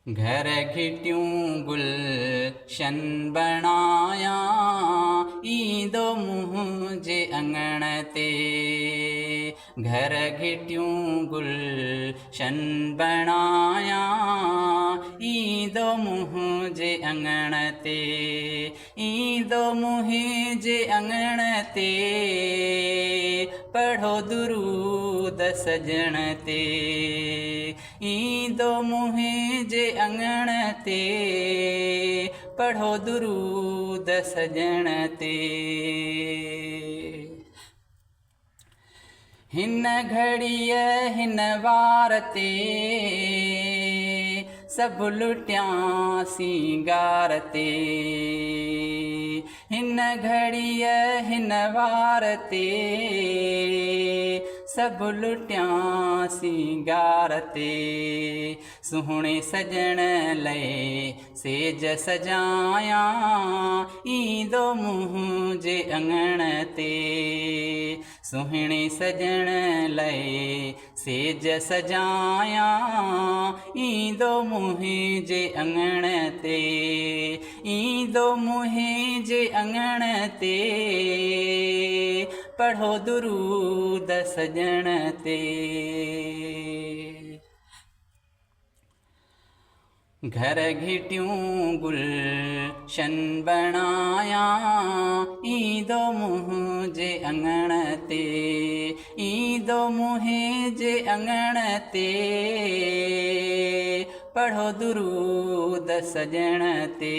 घर घिटियूं गुलशन बणाया ईंदो मुंहिंजे अङण ते। घर घिटियूं गुलशन बणाया ईंदो मुंहिंजे अङण ते। ईंदो मुंहिंजे अङण ते पढ़ो दुरूद सजण ते। ईंदो मुंहिंजे अङण ते पढ़ो दुरूद सजण ते। हिन घड़ीअ हिन वार ते सभु लुटियां सिंगार ते। हिन घड़ीअ हिन वार ते सभु लुटियां सिंगार ते। सुहिणे सजण लाइ सेज सजाया ईंदो मुंहिंजे अङण ते। सुहिणे सजण लाइ सेज सजाया ईंदो मुंहिंजे अङण ते। ईंदो मुंहिंजे अङण ते पढ़ो दुरूद सजण ते। घर घिटियूं गुलशन बणाया ईंदो मुंहिंजे अङण ते। ईंदो मुंहिंजे अङण ते पढ़ो दुरूद सजण ते।